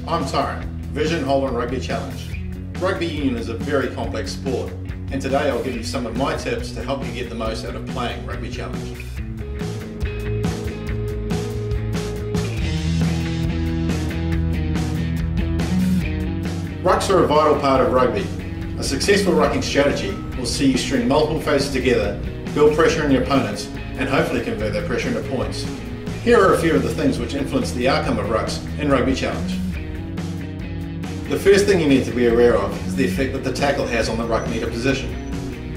I'm Tyron, Vision Holden Rugby Challenge. Rugby union is a very complex sport, and today I'll give you some of my tips to help you get the most out of playing Rugby Challenge. Rucks are a vital part of rugby. A successful rucking strategy will see you string multiple phases together, build pressure on your opponents, and hopefully convert that pressure into points. Here are a few of the things which influence the outcome of rucks in Rugby Challenge. The first thing you need to be aware of is the effect that the tackle has on the ruck meter position.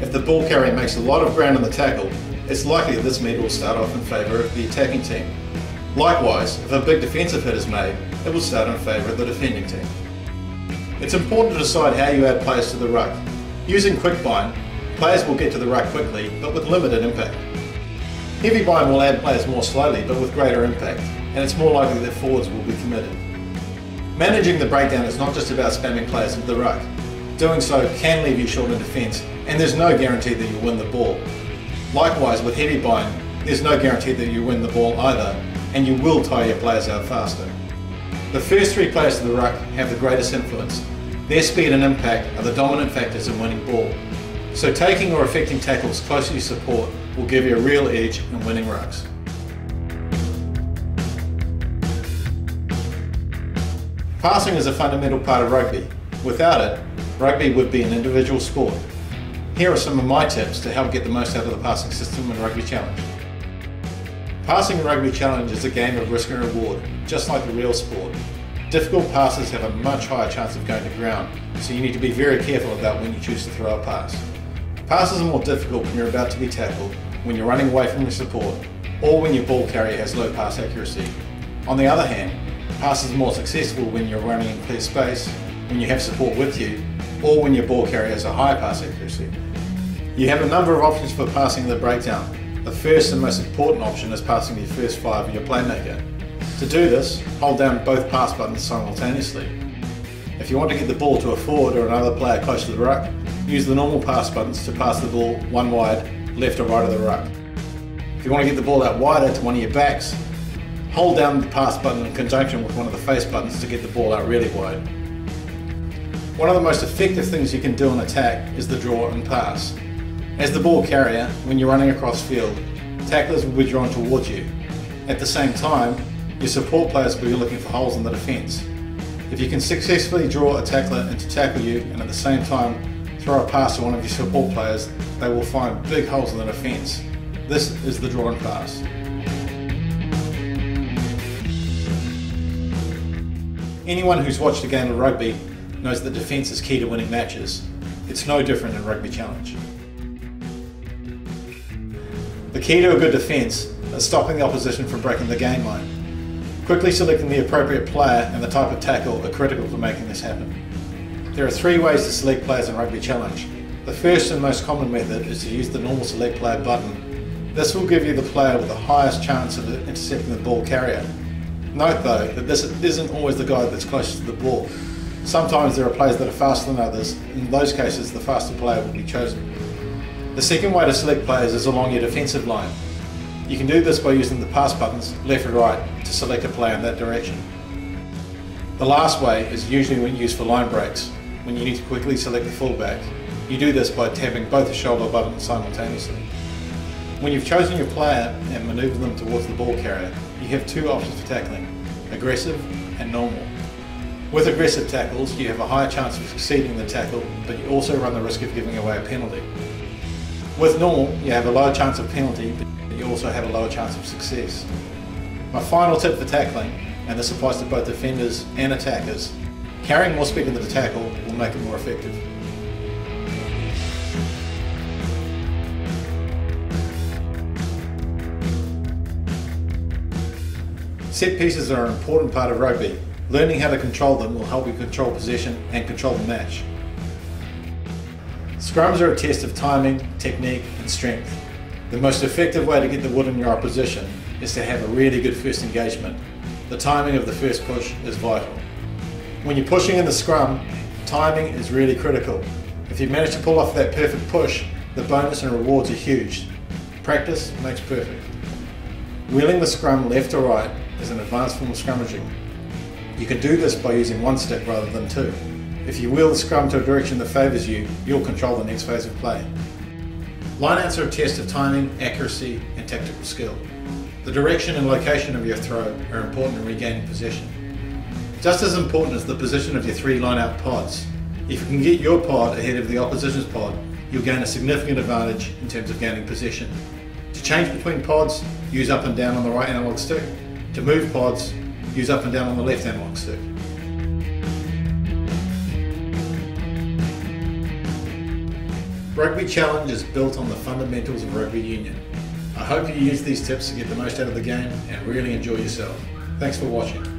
If the ball carrier makes a lot of ground on the tackle, it's likely that this meter will start off in favour of the attacking team. Likewise, if a big defensive hit is made, it will start in favour of the defending team. It's important to decide how you add players to the ruck. Using quick bind, players will get to the ruck quickly but with limited impact. Heavy bind will add players more slowly but with greater impact, and it's more likely that forwards will be committed. Managing the breakdown is not just about spamming players into the ruck. Doing so can leave you short in defence, and there's no guarantee that you'll win the ball. Likewise, with heavy bind, there's no guarantee that you win the ball either, and you will tire your players out faster. The first three players to the ruck have the greatest influence. Their speed and impact are the dominant factors in winning ball. So taking or affecting tackles close to your support will give you a real edge in winning rucks. Passing is a fundamental part of rugby. Without it, rugby would be an individual sport. Here are some of my tips to help get the most out of the passing system in Rugby Challenge. Passing in Rugby Challenge is a game of risk and reward, just like a real sport. Difficult passes have a much higher chance of going to ground, so you need to be very careful about when you choose to throw a pass. Passes are more difficult when you're about to be tackled, when you're running away from your support, or when your ball carrier has low pass accuracy. On the other hand, passes are more successful when you're running in clear space, when you have support with you, or when your ball carrier has a high pass accuracy. You have a number of options for passing the breakdown. The first and most important option is passing the first five of your playmaker. To do this, hold down both pass buttons simultaneously. If you want to get the ball to a forward or another player close to the ruck, use the normal pass buttons to pass the ball one wide, left or right of the ruck. If you want to get the ball out wider to one of your backs, hold down the pass button in conjunction with one of the face buttons to get the ball out really wide. One of the most effective things you can do in attack is the draw and pass. As the ball carrier, when you're running across field, tacklers will be drawn towards you. At the same time, your support players will be looking for holes in the defence. If you can successfully draw a tackler in to tackle you and at the same time throw a pass to one of your support players, they will find big holes in the defence. This is the draw and pass. Anyone who's watched a game of rugby knows that defence is key to winning matches. It's no different in Rugby Challenge. The key to a good defence is stopping the opposition from breaking the game line. Quickly selecting the appropriate player and the type of tackle are critical for making this happen. There are three ways to select players in Rugby Challenge. The first and most common method is to use the normal select player button. This will give you the player with the highest chance of intercepting the ball carrier. Note though that this isn't always the guy that's closest to the ball. Sometimes there are players that are faster than others. In those cases, the faster player will be chosen. The second way to select players is along your defensive line. You can do this by using the pass buttons left or right to select a player in that direction. The last way is usually used for line breaks, when you need to quickly select the fullback. You do this by tapping both the shoulder buttons simultaneously. When you've chosen your player and manoeuvred them towards the ball carrier, you have two options for tackling, aggressive and normal. With aggressive tackles, you have a higher chance of succeeding the tackle, but you also run the risk of giving away a penalty. With normal, you have a lower chance of penalty, but you also have a lower chance of success. My final tip for tackling, and this applies to both defenders and attackers, carrying more speed into the tackle will make it more effective. Set pieces are an important part of rugby. Learning how to control them will help you control possession and control the match. Scrums are a test of timing, technique and strength. The most effective way to get the wood in your opposition is to have a really good first engagement. The timing of the first push is vital. When you're pushing in the scrum, timing is really critical. If you manage to pull off that perfect push, the bonus and rewards are huge. Practice makes perfect. Wheeling the scrum left or right is an advanced form of scrummaging. You can do this by using one stick rather than two. If you wheel the scrum to a direction that favours you, you'll control the next phase of play. Lineouts are a test of timing, accuracy and tactical skill. The direction and location of your throw are important in regaining possession. Just as important is the position of your three lineout pods. If you can get your pod ahead of the opposition's pod, you'll gain a significant advantage in terms of gaining possession. To change between pods, use up and down on the right analog stick. To move pods, use up and down on the left analog stick. Rugby Challenge is built on the fundamentals of rugby union. I hope you use these tips to get the most out of the game and really enjoy yourself. Thanks for watching.